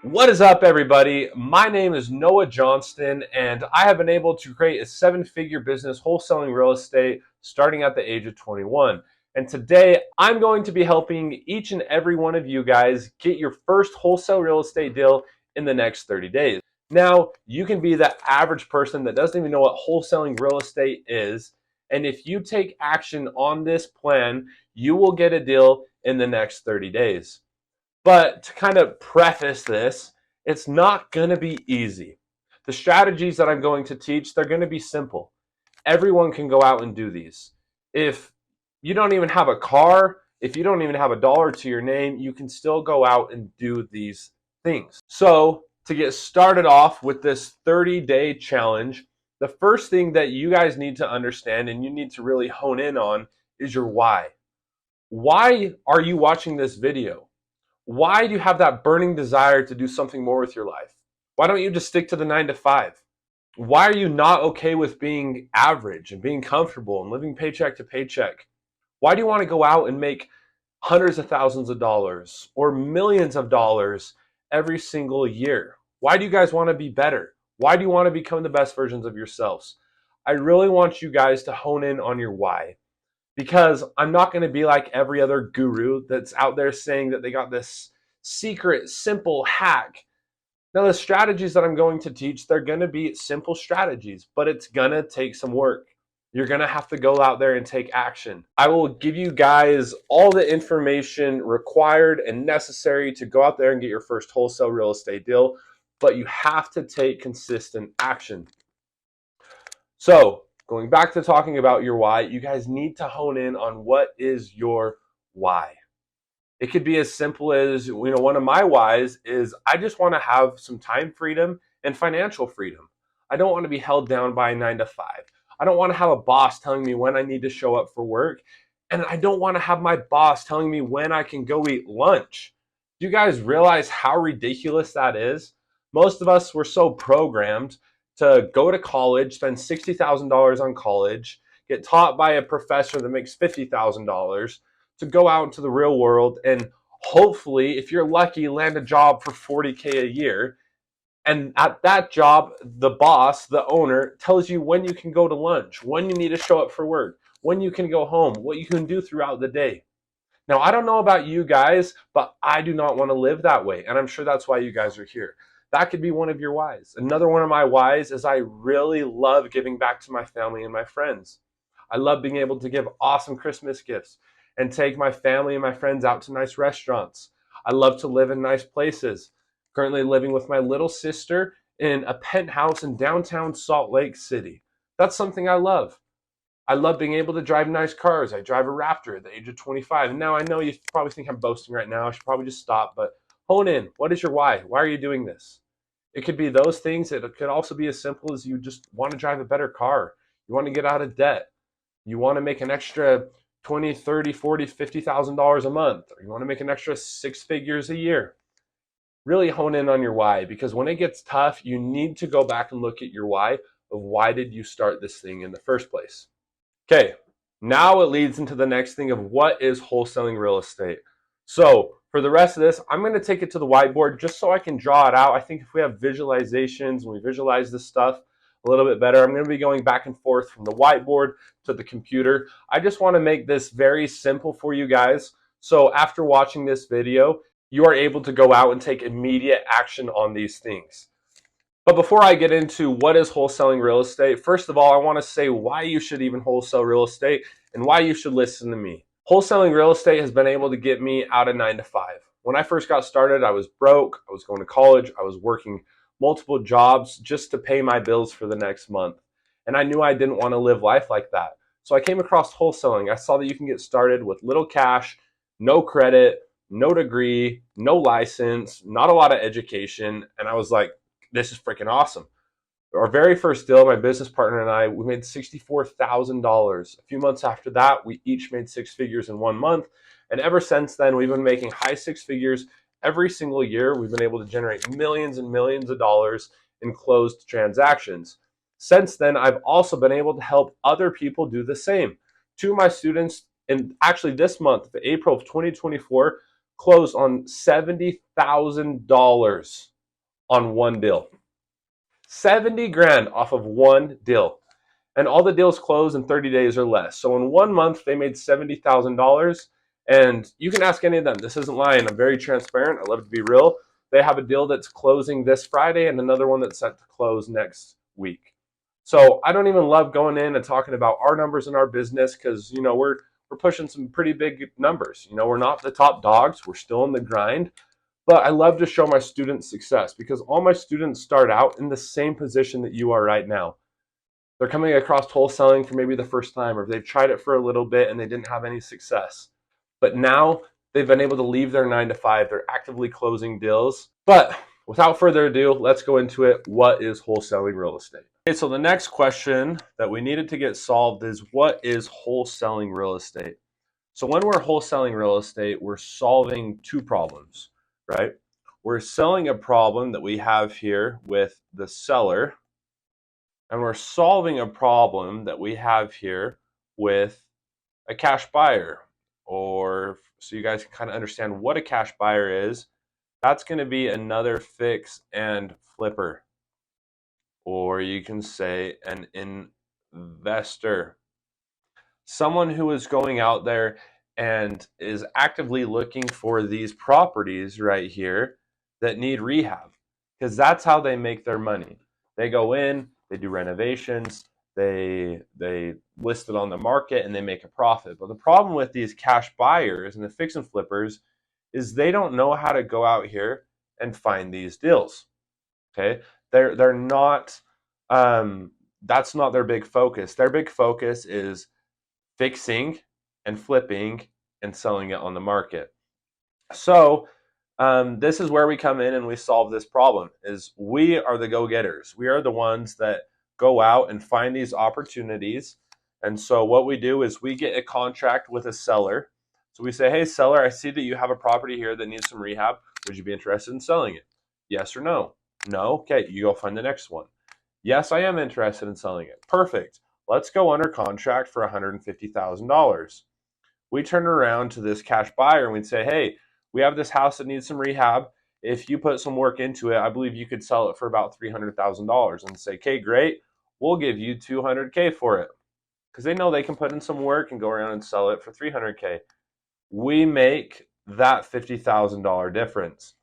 What is up, everybody? My name is Noah Johnston, and I have been able to create a seven-figure business wholesaling real estate starting at the age of 21. And today, I'm going to be helping each and every one of you guys get your first wholesale real estate deal in the next 30 days. Now, you can be the average person that doesn't even know what wholesaling real estate is. And if you take action on this plan, you will get a deal in the next 30 days. But to kind of preface this, it's not going to be easy. The strategies that I'm going to teach, they're going to be simple. Everyone can go out and do these. If you don't even have a car, if you don't even have a dollar to your name, you can still go out and do these things. So, to get started off with this 30-day challenge, the first thing that you guys need to understand and you need to really hone in on is your why. Why are you watching this video? Why do you have that burning desire to do something more with your life? Why don't you just stick to the 9 to 5? Why are you not okay with being average and being comfortable and living paycheck to paycheck? Why do you want to go out and make hundreds of thousands of dollars or millions of dollars every single year? Why do you guys want to be better? Why do you want to become the best versions of yourselves? I really want you guys to hone in on your why, because I'm not going to be like every other guru that's out there saying that they got this secret, simple hack. Now, the strategies that I'm going to teach, they're going to be simple strategies, but it's going to take some work. You're going to have to go out there and take action. I will give you guys all the information required and necessary to go out there and get your first wholesale real estate deal, but you have to take consistent action. So, going back to talking about your why, you guys need to hone in on what is your why. It could be as simple as, one of my whys is I just want to have some time freedom and financial freedom. I don't want to be held down by a 9 to 5. I don't want to have a boss telling me when I need to show up for work. And I don't want to have my boss telling me when I can go eat lunch. Do you guys realize how ridiculous that is? Most of us were so programmed to go to college, spend $60,000 on college, get taught by a professor that makes $50,000, to go out into the real world and hopefully, if you're lucky, land a job for $40K a year. And at that job, the boss, the owner, tells you when you can go to lunch, when you need to show up for work, when you can go home, what you can do throughout the day. Now, I don't know about you guys, but I do not want to live that way. And I'm sure that's why you guys are here. That could be one of your whys. Another one of my whys is I really love giving back to my family and my friends. I love being able to give awesome Christmas gifts and take my family and my friends out to nice restaurants. I love to live in nice places. Currently living with my little sister in a penthouse in downtown Salt Lake City. That's something I love. I love being able to drive nice cars. I drive a Raptor at the age of 25. Now, I know you probably think I'm boasting right now. I should probably just stop, but hone in. What is your why? Why are you doing this? It could be those things. It could also be as simple as you just want to drive a better car. You want to get out of debt. You want to make an extra 20, 30, 40, $50,000 a month, or you want to make an extra 6 figures a year. Really hone in on your why, because when it gets tough, you need to go back and look at your why of why did you start this thing in the first place. Okay, now it leads into the next thing of what is wholesaling real estate. So for the rest of this, I'm going to take it to the whiteboard just so I can draw it out. I think if we have visualizations and we visualize this stuff a little bit better, I'm going to be going back and forth from the whiteboard to the computer. I just want to make this very simple for you guys. So after watching this video, you are able to go out and take immediate action on these things. But before I get into what is wholesaling real estate, first of all, I want to say why you should even wholesale real estate and why you should listen to me. Wholesaling real estate has been able to get me out of 9 to 5. When I first got started, I was broke. I was going to college. I was working multiple jobs just to pay my bills for the next month. And I knew I didn't want to live life like that. So I came across wholesaling. I saw that you can get started with little cash, no credit, no degree, no license, not a lot of education. And I was like, this is freaking awesome. Our very first deal, my business partner and I, we made $64,000. A few months after that, we each made 6 figures in 1 month. And ever since then, we've been making high 6 figures every single year. We've been able to generate millions and millions of dollars in closed transactions. Since then, I've also been able to help other people do the same. Two of my students, and actually this month, April of 2024, closed on $70,000 on one deal. 70 grand off of one deal. And all the deals close in 30 days or less. So in 1 month, they made $70,000. And you can ask any of them. This isn't lying. I'm very transparent. I love to be real. They have a deal that's closing this Friday and another one that's set to close next week. So I don't even love going in and talking about our numbers in our business because, we're pushing some pretty big numbers. We're not the top dogs. We're still in the grind. But I love to show my students success because all my students start out in the same position that you are right now. They're coming across wholesaling for maybe the first time, or they've tried it for a little bit and they didn't have any success. But now they've been able to leave their 9 to 5. They're actively closing deals. But without further ado, let's go into it. What is wholesaling real estate? Okay, so the next question that we needed to get solved is, what is wholesaling real estate? So when we're wholesaling real estate, we're solving two problems, right? We're selling a problem that we have here with the seller, and we're solving a problem that we have here with a cash buyer. Or so you guys can kind of understand what a cash buyer is, that's going to be another fix and flipper. Or you can say an investor. Someone who is going out there and is actively looking for these properties right here that need rehab, because that's how they make their money. They go in, they do renovations, they list it on the market, and they make a profit. But the problem with these cash buyers and the fix and flippers is they don't know how to go out here and find these deals. Okay, they're not. That's not their big focus. Their big focus is fixing and flipping and selling it on the market. So this is where we come in and we solve this problem. Is we are the go-getters. We are the ones that go out and find these opportunities. And so what we do is we get a contract with a seller. So we say, hey, seller, I see that you have a property here that needs some rehab. Would you be interested in selling it? Yes or no? No? Okay, you go find the next one. Yes, I am interested in selling it. Perfect. Let's go under contract for $150,000. We turn around to this cash buyer and we say, hey, we have this house that needs some rehab. If you put some work into it, I believe you could sell it for about $300,000. And say, okay, great. We'll give you $200K for it. Because they know they can put in some work and go around and sell it for $300K. We make that $50,000 difference.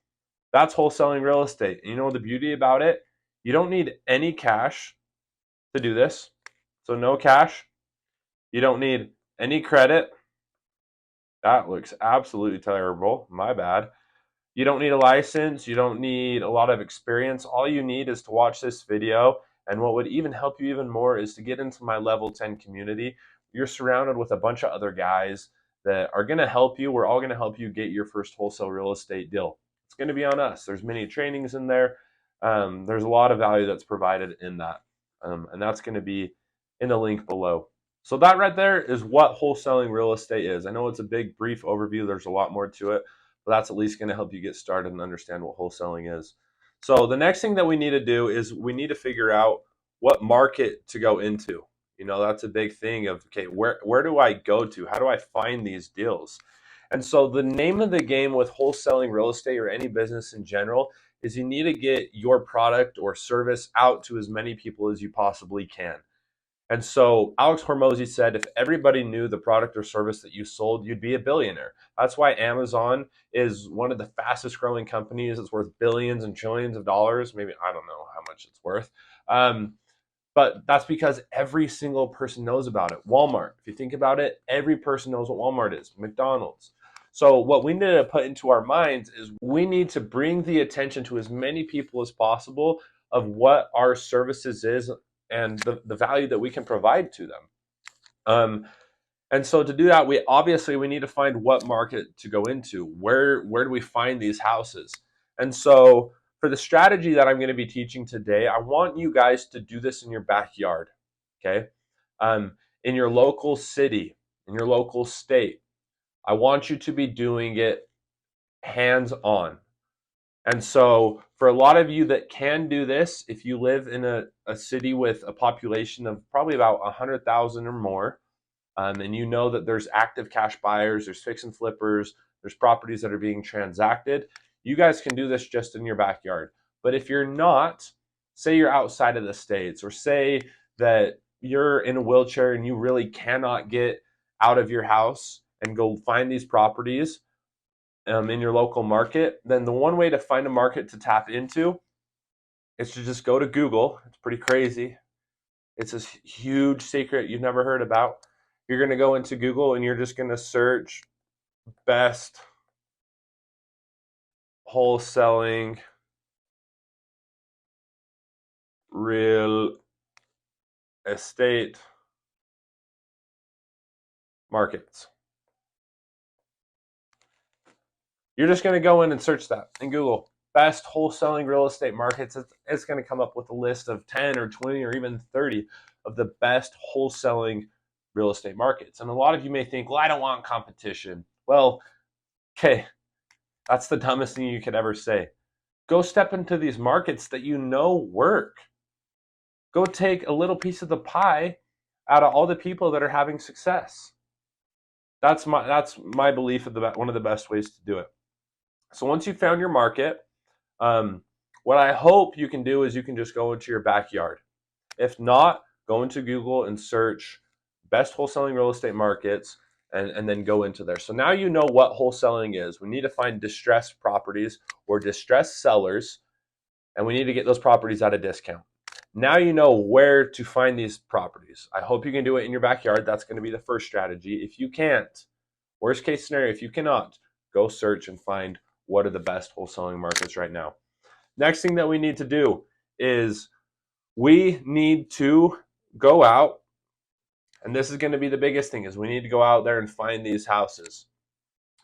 That's wholesaling real estate. And you know the beauty about it? You don't need any cash to do this. So no cash. You don't need any credit. That looks absolutely terrible. My bad. You don't need a license. You don't need a lot of experience. All you need is to watch this video. And what would even help you even more is to get into my level 10 community. You're surrounded with a bunch of other guys that are going to help you. We're all going to help you get your first wholesale real estate deal. It's going to be on us. There's many trainings in there. There's a lot of value that's provided in that. And that's going to be in the link below. So that right there is what wholesaling real estate is. I know it's a big, brief overview. There's a lot more to it, but that's at least going to help you get started and understand what wholesaling is. So the next thing that we need to do is we need to figure out what market to go into. That's a big thing of, okay, where do I go to? How do I find these deals? And so the name of the game with wholesaling real estate or any business in general is you need to get your product or service out to as many people as you possibly can. And so Alex Hormozy said, if everybody knew the product or service that you sold, you'd be a billionaire. That's why Amazon is one of the fastest growing companies. It's worth billions and trillions of dollars. Maybe, I don't know how much it's worth. But that's because every single person knows about it. Walmart, if you think about it, every person knows what Walmart is. McDonald's. So what we need to put into our minds is we need to bring the attention to as many people as possible of what our services is and the value that we can provide to them. And so to do that, we need to find what market to go into. Where do we find these houses? And so for the strategy that I'm going to be teaching today, I want you guys to do this in your backyard, okay? In your local city, in your local state. I want you to be doing it hands-on. And so for a lot of you that can do this, if you live in a city with a population of probably about 100,000 or more, and you know that there's active cash buyers, there's fix and flippers, there's properties that are being transacted, you guys can do this just in your backyard. But if you're not, say you're outside of the States, or say that you're in a wheelchair and you really cannot get out of your house and go find these properties in your local market, then the one way to find a market to tap into is to just go to Google. It's pretty crazy. It's this huge secret you've never heard about. You're going to go into Google and you're just going to search best wholesaling real estate markets. You're just going to go in and search that in Google. Best wholesaling real estate markets. It's going to come up with a list of 10 or 20 or even 30 of the best wholesaling real estate markets. And a lot of you may think, well, I don't want competition. Well, okay, that's the dumbest thing you could ever say. Go step into these markets that you know work. Go take a little piece of the pie out of all the people that are having success. That's my belief of one of the best ways to do it. So once you've found your market, what I hope you can do is you can just go into your backyard. If not, go into Google and search best wholesaling real estate markets and then go into there. So now you know what wholesaling is. We need to find distressed properties or distressed sellers, and we need to get those properties at a discount. Now you know where to find these properties. I hope you can do it in your backyard. That's going to be the first strategy. If you can't, worst case scenario, if you cannot, go search and find what are the best wholesaling markets right now. Next thing that we need to do is we need to go out, and this is going to be the biggest thing, is we need to go out there and find these houses.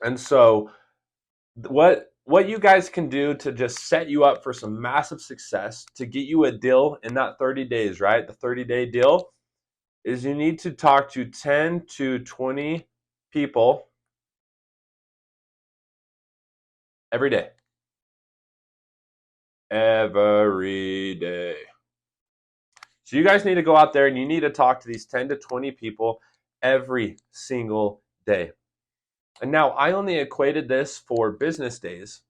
And so what you guys can do to just set you up for some massive success, to get you a deal in that 30 days, right? The 30-day deal is you need to talk to 10 to 20 people every day. Every day. So you guys need to go out there and you need to talk to these 10 to 20 people every single day. And now I only equated this for business days.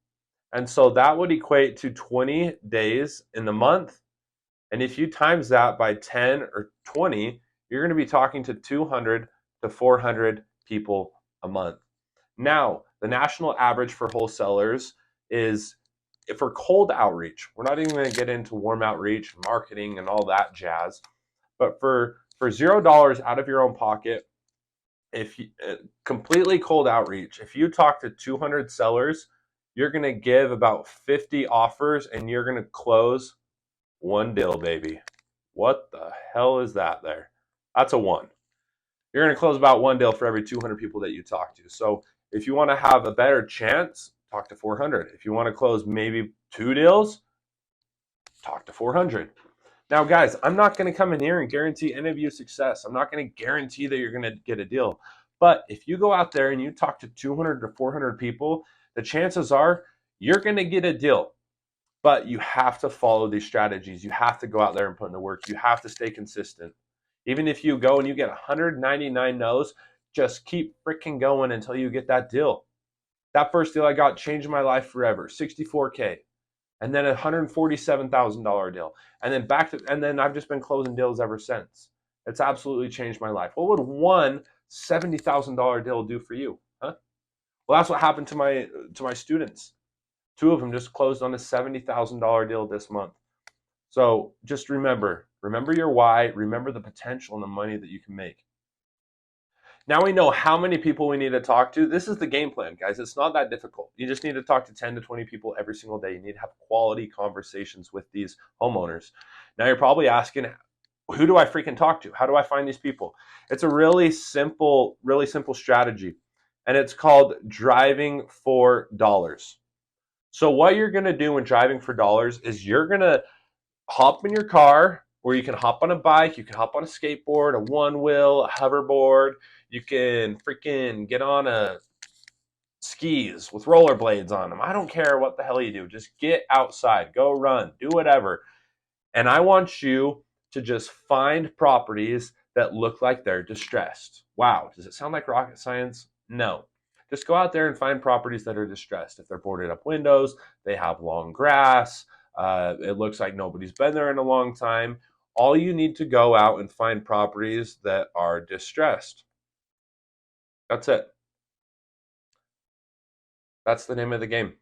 And so that would equate to 20 days in the month. And if you times that by 10 or 20, you're going to be talking to 200 to 400 people a month. Now, the national average for wholesalers is, for cold outreach, we're not even going to get into warm outreach, marketing, and all that jazz. But for $0 out of your own pocket, if you completely cold outreach, if you talk to 200 sellers, you're going to give about 50 offers and you're going to close one deal, baby. What the hell is that there? That's a one. You're going to close about one deal for every 200 people that you talk to. So if you want to have a better chance, talk to 400. If you want to close maybe 2 deals, talk to 400. Now, guys, I'm not going to come in here and guarantee any of you success. I'm not going to guarantee that you're going to get a deal. But if you go out there and you talk to 200 to 400 people, the chances are you're going to get a deal. But you have to follow these strategies. You have to go out there and put in the work. You have to stay consistent. Even if you go and you get 199 no's, just keep freaking going until you get that deal. That first deal I got changed my life forever, $64K. And then a $147,000 deal. And then I've just been closing deals ever since. It's absolutely changed my life. What would one $70,000 deal do for you? Huh? Well, that's what happened to my students. 2 of them just closed on a $70,000 deal this month. So just remember your why, remember the potential and the money that you can make. Now we know how many people we need to talk to. This is the game plan, guys. It's not that difficult. You just need to talk to 10 to 20 people every single day. You need to have quality conversations with these homeowners. Now you're probably asking, who do I freaking talk to? How do I find these people? It's a really simple strategy, and it's called driving for dollars. So what you're going to do when driving for dollars is you're going to hop in your car, or you can hop on a bike, you can hop on a skateboard, a one wheel, a hoverboard, you can freaking get on a skis with rollerblades on them. I don't care what the hell you do. Just get outside, go run, do whatever. And I want you to just find properties that look like they're distressed. Wow, does it sound like rocket science? No. Just go out there and find properties that are distressed. If they're boarded up windows, they have long grass, It looks like nobody's been there in a long time. All you need to go out and find properties that are distressed. That's it. That's the name of the game.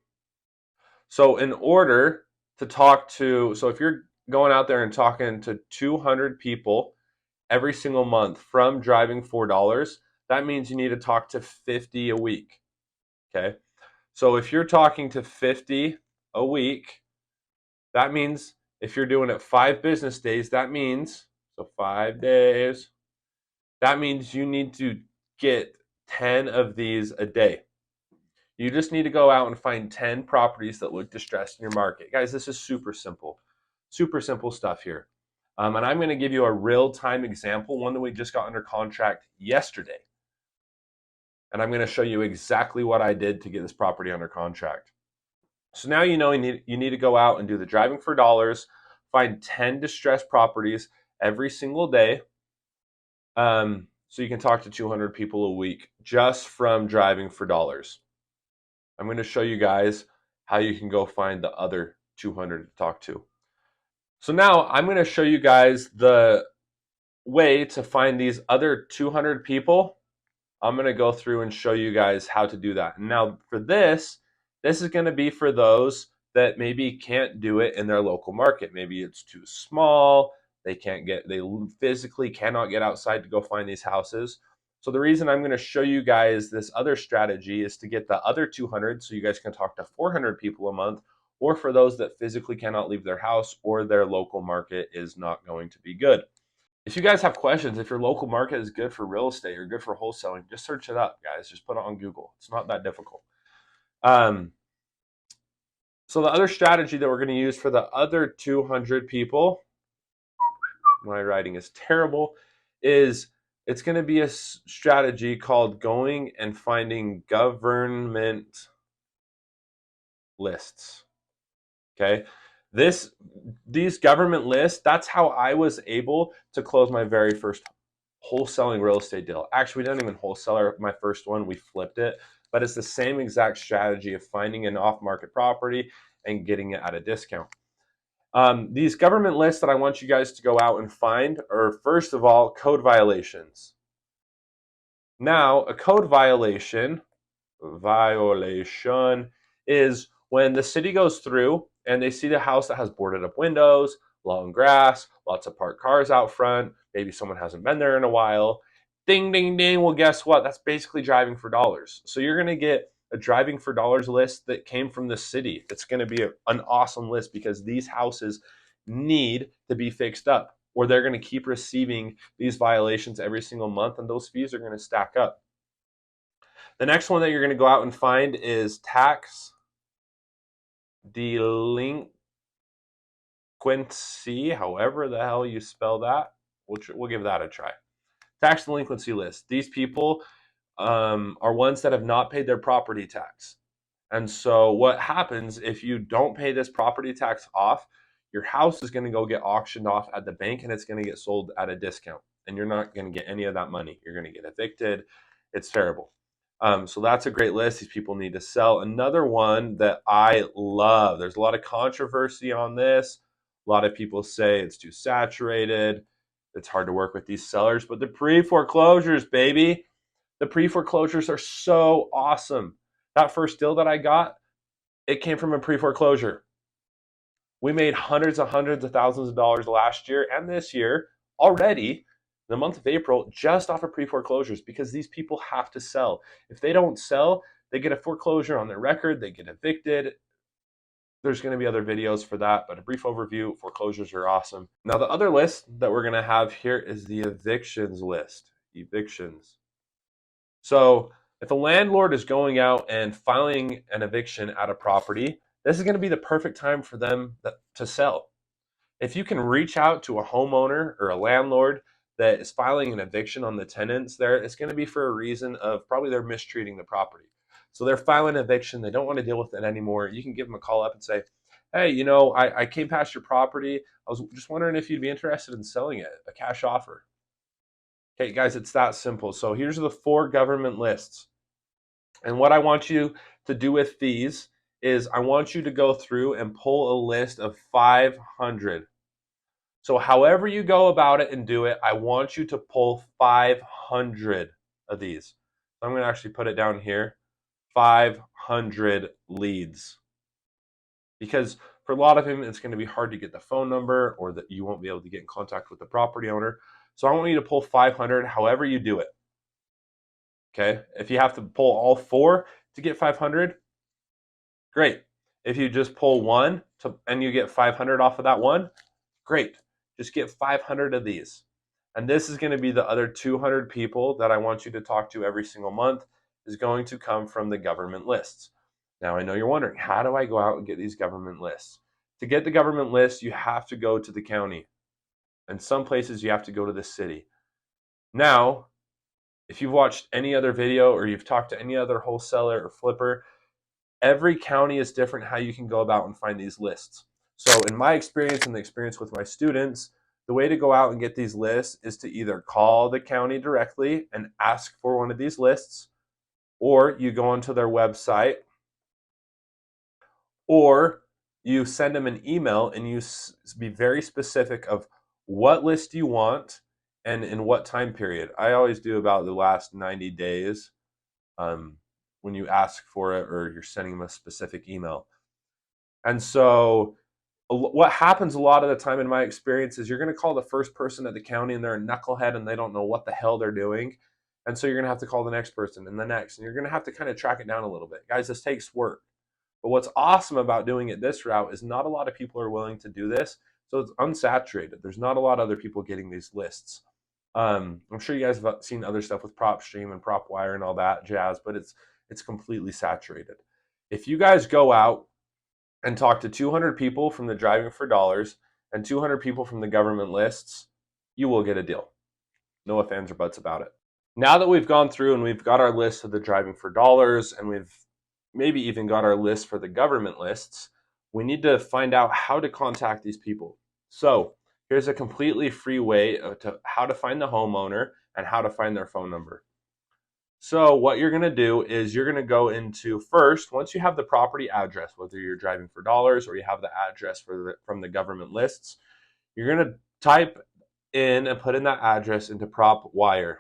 So in order to so if you're going out there and talking to 200 people every single month from driving $4, that means you need to talk to 50 a week. Okay. So if you're talking to 50 a week, that means if you're doing it 5 business days, that means, so 5 days, that means you need to get 10 of these a day. You just need to go out and find 10 properties that look distressed in your market. Guys, this is super simple stuff here. And I'm going to give you a real-time example, one that we just got under contract yesterday. And I'm going to show you exactly what I did to get this property under contract. So now you know you need to go out and do the driving for dollars, find 10 distressed properties every single day. So you can talk to 200 people a week just from driving for dollars. I'm going to show you guys how you can go find the other 200 to talk to. So now I'm going to show you guys the way to find these other 200 people. I'm going to go through and show you guys how to do that. Now for this is going to be for those that maybe can't do it in their local market. Maybe it's too small. They physically cannot get outside to go find these houses. So the reason I'm going to show you guys this other strategy is to get the other 200 so you guys can talk to 400 people a month, or for those that physically cannot leave their house or their local market is not going to be good. If you guys have questions, if your local market is good for real estate or good for wholesaling, just search it up, guys. Just put it on Google. It's not that difficult. So the other strategy that we're going to use for the other 200 people, my writing is terrible, is it's going to be a strategy called going and finding government lists. Okay. These government lists, that's how I was able to close my very first wholesaling real estate deal. Actually, we didn't even wholesale my first one. We flipped it, but it's the same exact strategy of finding an off-market property and getting it at a discount. These government lists that I want you guys to go out and find are, first of all, code violations. Now, a code violation is when the city goes through and they see the house that has boarded up windows, long grass, lots of parked cars out front, maybe someone hasn't been there in a while. Ding, ding, ding. Well, guess what? That's basically driving for dollars. So you're going to get a driving for dollars list that came from the city. It's going to be an awesome list because these houses need to be fixed up, or they're going to keep receiving these violations every single month, and those fees are going to stack up. The next one that you're going to go out and find is tax delinquency, however the hell you spell that. We'll give that a try. Tax delinquency list. These people are ones that have not paid their property tax. And so what happens if you don't pay this property tax off, your house is going to go get auctioned off at the bank and it's going to get sold at a discount. And you're not going to get any of that money. You're going to get evicted. It's terrible. So that's a great list. These people need to sell. Another one that I love, there's a lot of controversy on this. A lot of people say it's too saturated. It's hard to work with these sellers, but the pre-foreclosures, baby. The pre-foreclosures are so awesome. That first deal that I got, it came from a pre-foreclosure. We made hundreds of thousands of dollars last year and this year already, in the month of April, just off of pre-foreclosures because these people have to sell. If they don't sell, they get a foreclosure on their record, they get evicted. There's going to be other videos for that, but a brief overview, foreclosures are awesome. Now, the other list that we're going to have here is the evictions list. Evictions. So if a landlord is going out and filing an eviction at a property, this is going to be the perfect time for them to sell. If you can reach out to a homeowner or a landlord that is filing an eviction on the tenants there, it's going to be for a reason of probably they're mistreating the property. So they're filing an eviction. They don't want to deal with it anymore. You can give them a call up and say, hey, I came past your property. I was just wondering if you'd be interested in selling it, a cash offer. Okay, guys, it's that simple. So here's the 4 government lists. And what I want you to do with these is I want you to go through and pull a list of 500. So however you go about it and do it, I want you to pull 500 of these. So I'm going to actually put it down here, 500 leads. Because for a lot of them, it's going to be hard to get the phone number, or that you won't be able to get in contact with the property owner. So I want you to pull 500 however you do it. Okay? If you have to pull all 4 to get 500, great. If you just pull 1 and you get 500 off of that one, great. Just get 500 of these. And this is going to be the other 200 people that I want you to talk to every single month, is going to come from the government lists. Now, I know you're wondering, how do I go out and get these government lists? To get the government list, you have to go to the county. And some places you have to go to the city. Now, if you've watched any other video or you've talked to any other wholesaler or flipper, every county is different how you can go about and find these lists. So in my experience and the experience with my students, the way to go out and get these lists is to either call the county directly and ask for one of these lists, or you go onto their website, or you send them an email and you be very specific of what list you want and in what time period. I always do about the last 90 days when you ask for it, or you're sending them a specific email. And so what happens a lot of the time in my experience is you're going to call the first person at the county and they're a knucklehead and they don't know what the hell they're doing. And so you're going to have to call the next person and the next, and you're going to have to kind of track it down a little bit. Guys, this takes work. But what's awesome about doing it this route is not a lot of people are willing to do this. So it's unsaturated. There's not a lot of other people getting these lists. I'm sure you guys have seen other stuff with PropStream and PropWire and all that jazz, but it's completely saturated. If you guys go out and talk to 200 people from the Driving for Dollars and 200 people from the government lists, you will get a deal. No ifs, ands, or buts about it. Now that we've gone through and we've got our list of the Driving for Dollars, and we've maybe even got our list for the government lists, we need to find out how to contact these people. So here's a completely free way to how to find the homeowner and how to find their phone number. So what you're going to do is you're going to go into, first, once you have the property address, whether you're Driving for Dollars or you have the address from the government lists, you're going to type in and put in that address into PropWire.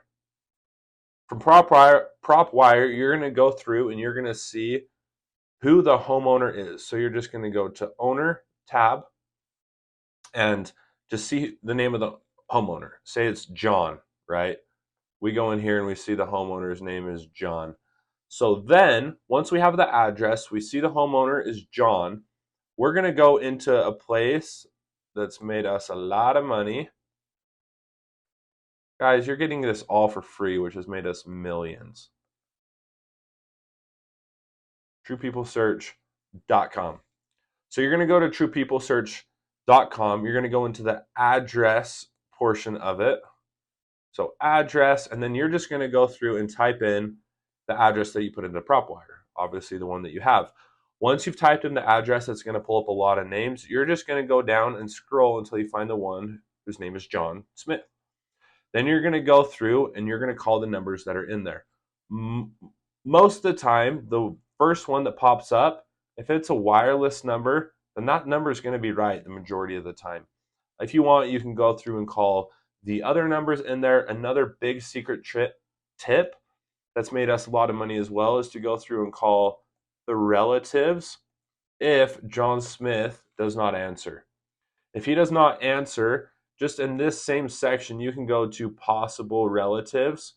From PropWire, you're going to go through and you're going to see who the homeowner is. So you're just going to go to Owner tab and just see the name of the homeowner. Say it's John, right? We go in here and we see the homeowner's name is John. So then, once we have the address, we see the homeowner is John, we're going to go into a place that's made us a lot of money. Guys, you're getting this all for free, which has made us millions. TruePeopleSearch.com. So you're going to go to TruePeopleSearch.com. You're going to go into the address portion of it. So address, and then you're just going to go through and type in the address that you put into PropWire, obviously the one that you have. Once you've typed in the address, it's going to pull up a lot of names. You're just going to go down and scroll until you find the one whose name is John Smith. Then you're going to go through and you're going to call the numbers that are in there. Most of the time, the first one that pops up, if it's a wireless number, then that number is going to be right the majority of the time. If you want, you can go through and call the other numbers in there. Another big secret tip that's made us a lot of money as well is to go through and call the relatives if John Smith does not answer. If he does not answer, just in this same section, you can go to possible relatives.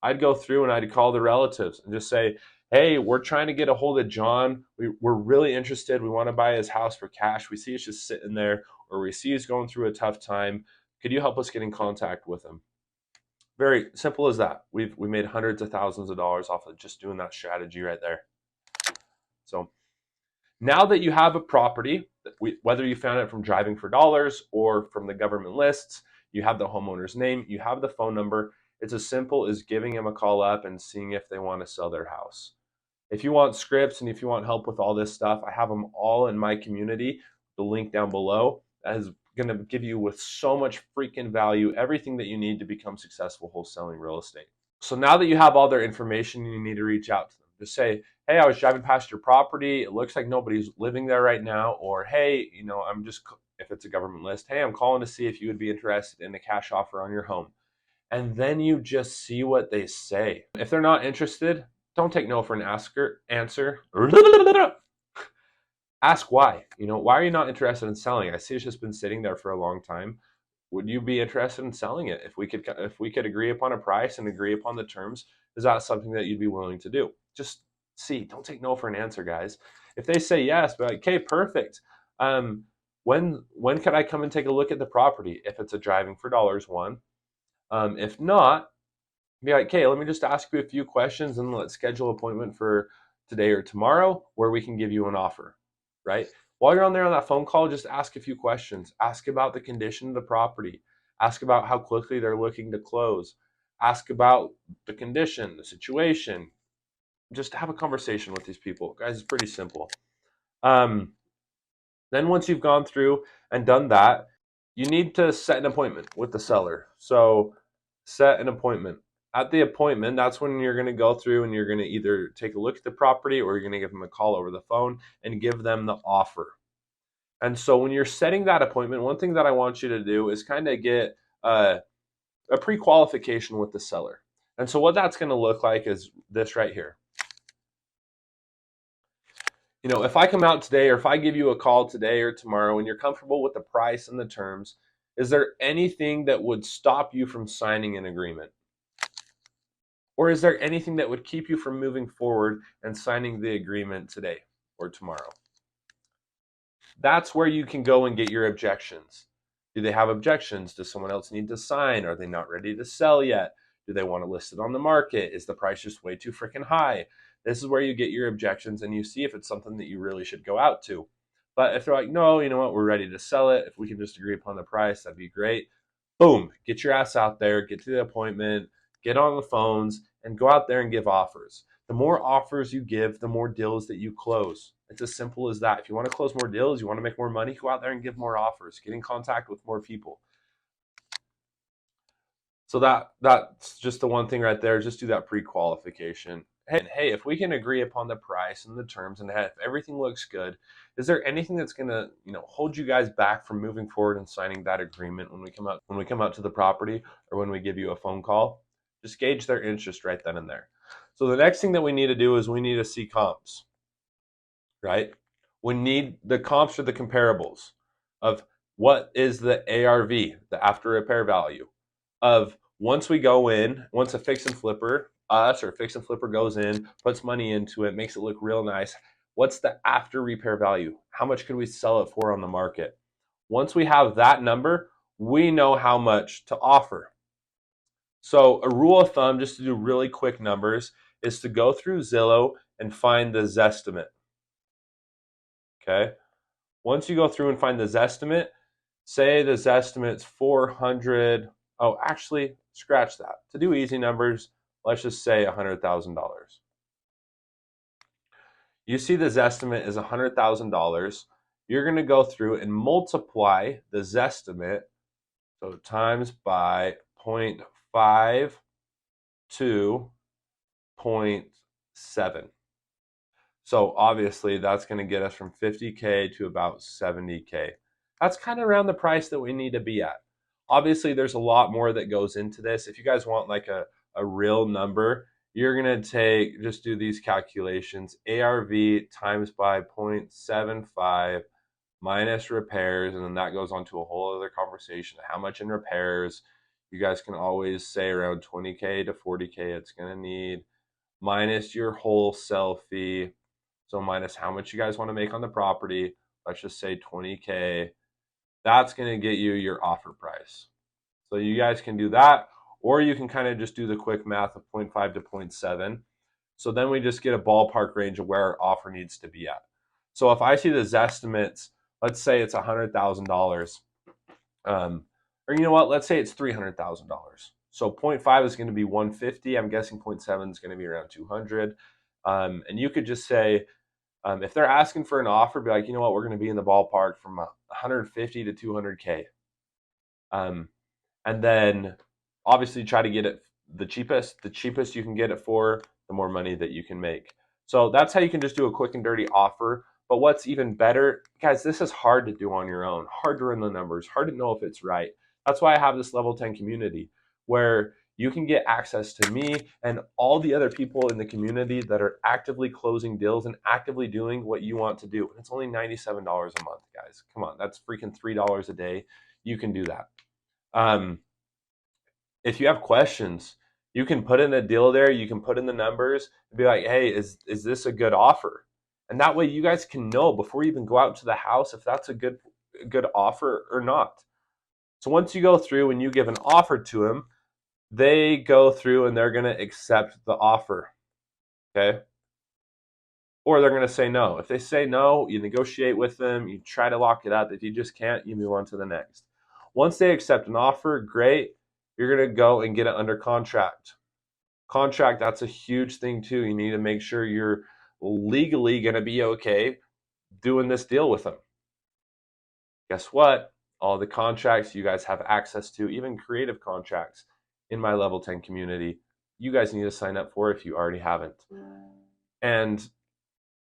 I'd go through and I'd call the relatives and just say, hey, we're trying to get a hold of John. We're really interested. We want to buy his house for cash. We see it's just sitting there, or we see he's going through a tough time. Could you help us get in contact with him? Very simple as that. We made hundreds of thousands of dollars off of just doing that strategy right there. So now that you have a property, whether you found it from Driving for Dollars or from the government lists, you have the homeowner's name, you have the phone number. It's as simple as giving them a call up and seeing if they want to sell their house. If you want scripts and if you want help with all this stuff, I have them all in my community. The link down below that is going to give you with so much freaking value everything that you need to become successful wholesaling real estate. So now that you have all their information, you need to reach out to them. Just say, hey, I was driving past your property. It looks like nobody's living there right now. Or, hey, I'm just, if it's a government list, hey, I'm calling to see if you would be interested in a cash offer on your home. And then you just see what they say. If they're not interested, don't take no for an answer. Ask why. Why are you not interested in selling? I see it's just been sitting there for a long time. Would you be interested in selling it? If we could agree upon a price and agree upon the terms, is that something that you'd be willing to do? Just see. Don't take no for an answer, guys. If they say yes, be like, okay, perfect. When could I come and take a look at the property? If it's a driving for dollars one. If not, be like, okay, let me just ask you a few questions and let's schedule an appointment for today or tomorrow where we can give you an offer, right? While you're on there on that phone call, just ask a few questions. Ask about the condition of the property. Ask about how quickly they're looking to close. Ask about the condition, the situation. Just have a conversation with these people. Guys, it's pretty simple. Then once you've gone through and done that, you need to set an appointment with the seller. So set an appointment. At the appointment, that's when you're going to go through and you're going to either take a look at the property or you're going to give them a call over the phone and give them the offer. And so when you're setting that appointment, one thing that I want you to do is kind of get a pre-qualification with the seller. And so what that's going to look like is this right here. If I come out today or if I give you a call today or tomorrow and you're comfortable with the price and the terms, is there anything that would stop you from signing an agreement? Or is there anything that would keep you from moving forward and signing the agreement today or tomorrow? That's where you can go and get your objections. Do they have objections? Does someone else need to sign? Are they not ready to sell yet? Do they want to list it on the market? Is the price just way too freaking high? This is where you get your objections and you see if it's something that you really should go out to. But if they're like, no, you know what, we're ready to sell it. If we can just agree upon the price, that'd be great. Boom, get your ass out there, get to the appointment, get on the phones, and go out there and give offers. The more offers you give, the more deals that you close. It's as simple as that. If you want to close more deals, you want to make more money, go out there and give more offers. Get in contact with more people. So that's just the one thing right there. Just do that pre-qualification. Hey, if we can agree upon the price and the terms, and if everything looks good, is there anything that's gonna hold you guys back from moving forward and signing that agreement when we come out to the property or when we give you a phone call? Just gauge their interest right then and there. So the next thing that we need to do is we need to see comps, right? We need the comps or the comparables of what is the ARV, the after repair value, of once a fix and flipper, us or fix and flipper goes in, puts money into it, makes it look real nice. What's the after repair value? How much could we sell it for on the market? Once we have that number, we know how much to offer. So a rule of thumb, just to do really quick numbers, is to go through Zillow and find the Zestimate. Okay. Once you go through and find the Zestimate, say the Zestimate's 400. Oh, actually, scratch that. To do easy numbers, let's just say $100,000. You see the Zestimate is $100,000. You're going to go through and multiply the Zestimate, so times by 0.5 to 0.7. So obviously that's going to get us from 50K to about 70K. That's kind of around the price that we need to be at. Obviously there's a lot more that goes into this. If you guys want like a real number, you're going to just do these calculations. ARV times by 0.75 minus repairs, and then that goes on to a whole other conversation. How much in repairs? You guys can always say around 20K to 40K it's going to need, minus your wholesale fee. So minus how much you guys want to make on the property, let's just say 20K. That's going to get you your offer price. So you guys can do that, or you can kind of just do the quick math of 0.5 to 0.7. So then we just get a ballpark range of where our offer needs to be at. So if I see the Zestimates, let's say it's $100,000, or you know what, let's say it's $300,000. So 0.5 is going to be 150. I'm guessing 0.7 is going to be around 200. And you could just say, if they're asking for an offer, be like, you know what, we're going to be in the ballpark from 150 to 200K. And then obviously try to get it the cheapest you can get it for, the more money that you can make. So that's how you can just do a quick and dirty offer. But what's even better, guys, this is hard to do on your own, hard to run the numbers, hard to know if it's right. That's why I have this level 10 community where you can get access to me and all the other people in the community that are actively closing deals and actively doing what you want to do. It's only $97 a month, guys. Come on, that's freaking $3 a day. You can do that. If you have questions, you can put in a deal there. You can put in the numbers and be like, hey, is this a good offer? And that way you guys can know before you even go out to the house if that's a good offer or not. So once you go through and you give an offer to them, they go through and they're going to accept the offer. Okay? Or they're going to say no. If they say no, you negotiate with them, you try to lock it up. If you just can't, you move on to the next. Once they accept an offer, great. You're going to go and get it under contract. Contract, that's a huge thing too. You need to make sure you're legally going to be okay doing this deal with them. Guess what? All the contracts you guys have access to, even creative contracts in my level 10 community, you guys need to sign up for if you already haven't. And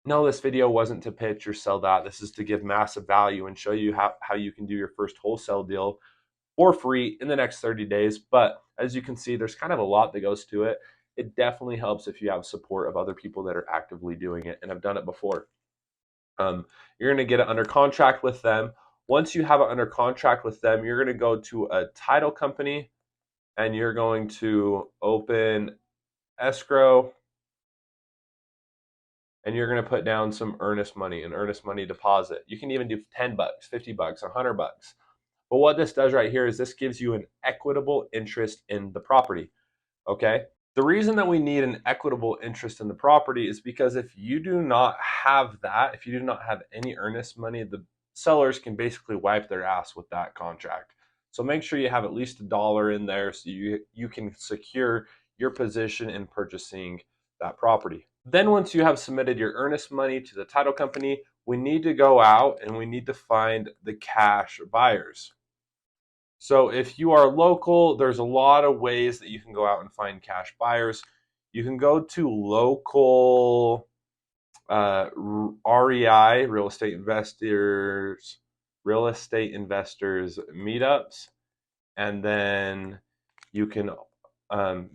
no, this video wasn't to pitch or sell that. This is to give massive value and show you how you can do your first wholesale deal for free in the next 30 days. But as you can see, there's kind of a lot that goes to it. It definitely helps if you have support of other people that are actively doing it and have done it before. You're going to get it under contract with them. Once you have it under contract with them, you're going to go to a title company and you're going to open escrow and you're going to put down some earnest money, an earnest money deposit. You can even do $10, $50, $100. But what this does right here is this gives you an equitable interest in the property, okay? The reason that we need an equitable interest in the property is because if you do not have that, if you do not have any earnest money, the sellers can basically wipe their ass with that contract. So make sure you have at least $1 in there so you can secure your position in purchasing that property. Then once you have submitted your earnest money to the title company, we need to go out and we need to find the cash buyers. So if you are local, there's a lot of ways that you can go out and find cash buyers. You can go to local REI, real estate investors meetups, and then you can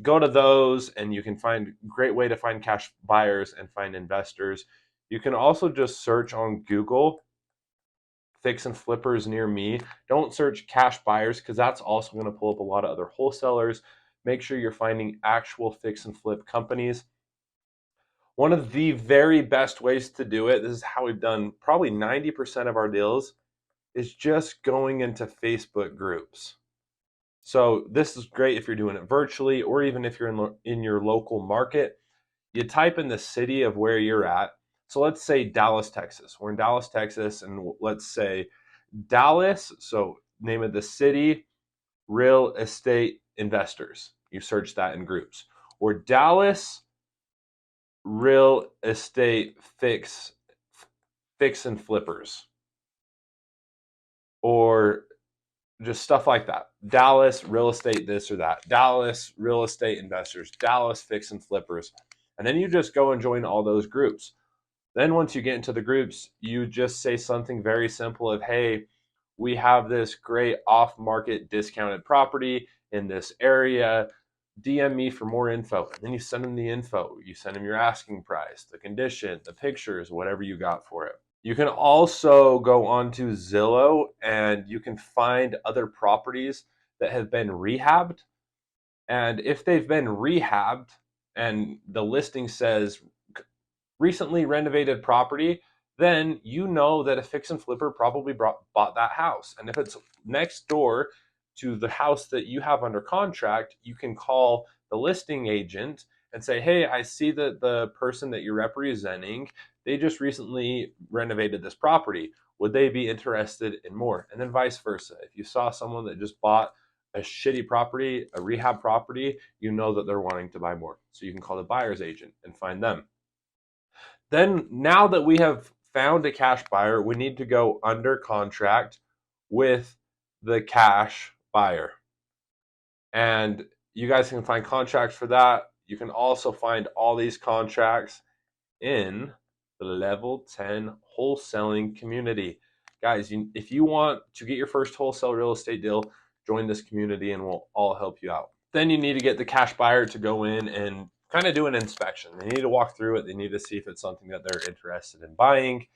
go to those and you can find great way to find cash buyers and find investors. You can also just search on Google fix and flippers near me. Don't search cash buyers because that's also going to pull up a lot of other wholesalers. Make sure you're finding actual fix and flip companies. One of the very best ways to do it, this is how we've done probably 90% of our deals, is just going into Facebook groups. So this is great if you're doing it virtually or even if you're in your local market. You type in the city of where you're at. So let's say Dallas, Texas. We're in Dallas, Texas, and let's say Dallas, so name of the city, real estate investors. You search that in groups. Or Dallas real estate fix and flippers. Or just stuff like that. Dallas real estate this or that. Dallas real estate investors. Dallas fix and flippers. And then you just go and join all those groups. Then once you get into the groups, you just say something very simple of, hey, we have this great off-market discounted property in this area. DM me for more info. And then you send them the info. You send them your asking price, the condition, the pictures, whatever you got for it. You can also go onto Zillow and you can find other properties that have been rehabbed. And if they've been rehabbed and the listing says recently renovated property, then you know that a fix and flipper probably bought that house. And if it's next door to the house that you have under contract, you can call the listing agent and say, hey, I see that the person that you're representing, they just recently renovated this property. Would they be interested in more? And then vice versa. If you saw someone that just bought a shitty property, a rehab property, you know that they're wanting to buy more. So you can call the buyer's agent and find them. Then now that we have found a cash buyer, we need to go under contract with the cash buyer. And you guys can find contracts for that. You can also find all these contracts in the level 10 wholesaling community. Guys, if you want to get your first wholesale real estate deal, join this community and we'll all help you out. Then you need to get the cash buyer to go in and kind of do an inspection. They need to walk through it. They need to see if it's something that they're interested in buying.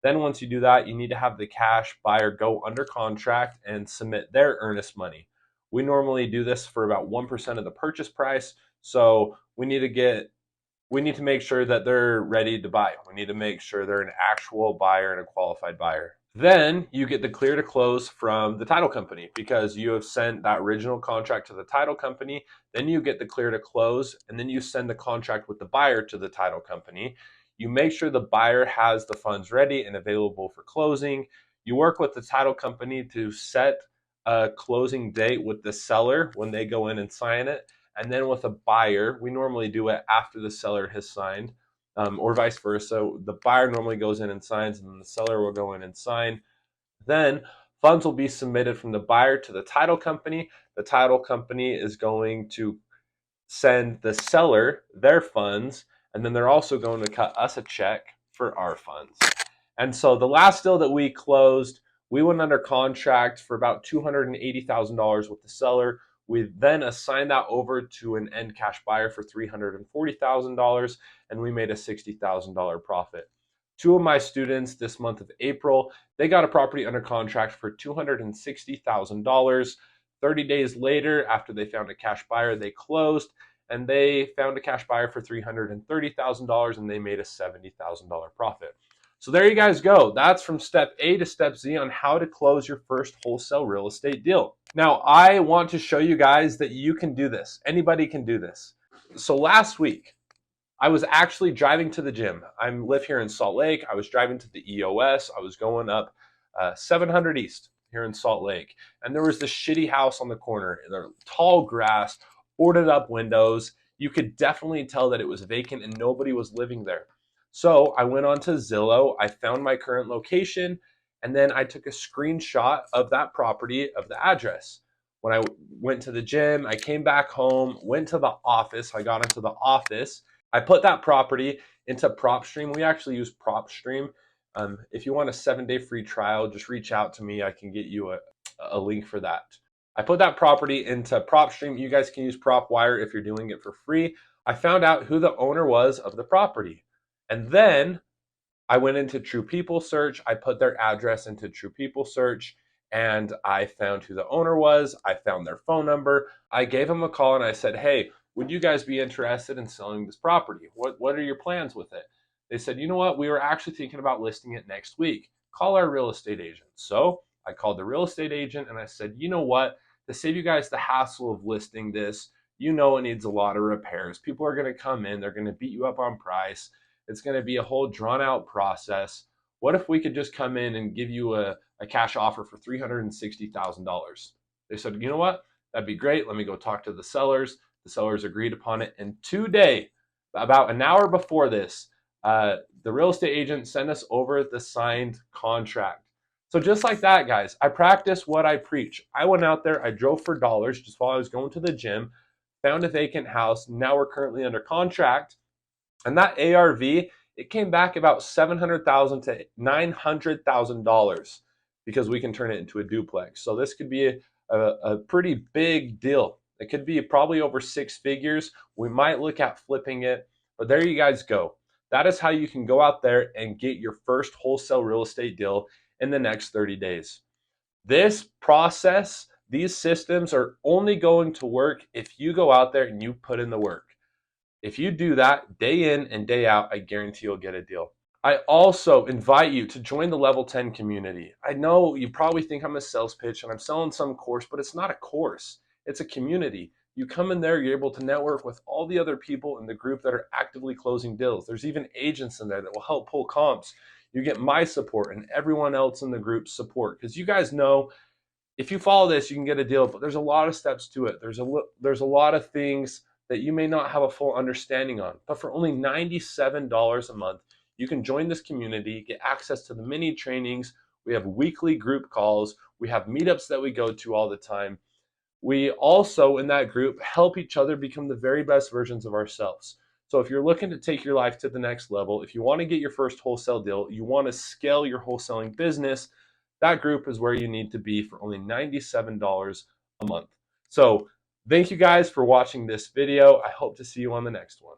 Then once you do that, you need to have the cash buyer go under contract and submit their earnest money. We normally do this for about 1% of the purchase price. So we need to make sure that they're ready to buy. We need to make sure they're an actual buyer and a qualified buyer. Then you get the clear to close from the title company because you have sent that original contract to the title company. Then you get the clear to close, and then you send the contract with the buyer to the title company. You make sure the buyer has the funds ready and available for closing. You work with the title company to set a closing date with the seller when they go in and sign it. And then with a buyer, we normally do it after the seller has signed, or vice versa. The buyer normally goes in and signs, and then the seller will go in and sign. Then funds will be submitted from the buyer to the title company. The title company is going to send the seller their funds, and then they're also going to cut us a check for our funds. And so the last deal that we closed, we went under contract for about $280,000 with the seller. We then assigned that over to an end cash buyer for $340,000, and we made a $60,000 profit. Two of my students this month of April, they got a property under contract for $260,000. 30 days later, after they found a cash buyer, they closed, and they found a cash buyer for $330,000, and they made a $70,000 profit. So there you guys go. That's from step A to step Z on how to close your first wholesale real estate deal. Now, I want to show you guys that you can do this. Anybody can do this. So last week, I was actually driving to the gym. I live here in Salt Lake. I was driving to the EOS. I was going up 700 East here in Salt Lake. And there was this shitty house on the corner. There tall grass, boarded up windows. You could definitely tell that it was vacant and nobody was living there. So I went on to Zillow, I found my current location, and then I took a screenshot of that property, of the address. When I went to the gym, I came back home, went to the office, I got into the office, I put that property into PropStream. We actually use PropStream. If you want a 7-day free trial, just reach out to me. I can get you a link for that. I put that property into PropStream. You guys can use PropWire if you're doing it for free. I found out who the owner was of the property. And then I went into True People Search. I put their address into True People Search, and I found who the owner was. I found their phone number. I gave them a call and I said, hey, would you guys be interested in selling this property? What are your plans with it? They said, you know what? We were actually thinking about listing it next week. Call our real estate agent. So I called the real estate agent and I said, you know what? To save you guys the hassle of listing this, you know it needs a lot of repairs. People are going to come in. They're going to beat you up on price. It's going to be a whole drawn out process. What if we could just come in and give you a cash offer for $360,000? They said, you know what? That'd be great. Let me go talk to the sellers. The sellers agreed upon it. And today, about an hour before this, the real estate agent sent us over the signed contract. So just like that, guys, I practice what I preach. I went out there, I drove for dollars just while I was going to the gym, found a vacant house. Now we're currently under contract. And that ARV, it came back about $700,000 to $900,000 because we can turn it into a duplex. So this could be a pretty big deal. It could be probably over 6 figures. We might look at flipping it, but there you guys go. That is how you can go out there and get your first wholesale real estate deal in the next 30 days. This process, these systems are only going to work if you go out there and you put in the work. If you do that day in and day out, I guarantee you'll get a deal. I also invite you to join the Level 10 community. I know you probably think I'm a sales pitch and I'm selling some course, but it's not a course. It's a community. You come in there, you're able to network with all the other people in the group that are actively closing deals. There's even agents in there that will help pull comps. You get my support and everyone else in the group's support because you guys know if you follow this, you can get a deal, but there's a lot of steps to it. There's a lot of things that you may not have a full understanding on. But for only $97 a month, you can join this community, get access to the mini trainings. We have weekly group calls. We have meetups that we go to all the time. We also, in that group, help each other become the very best versions of ourselves. So if you're looking to take your life to the next level, if you want to get your first wholesale deal, you want to scale your wholesaling business, that group is where you need to be for only $97 a month. So thank you guys for watching this video. I hope to see you on the next one.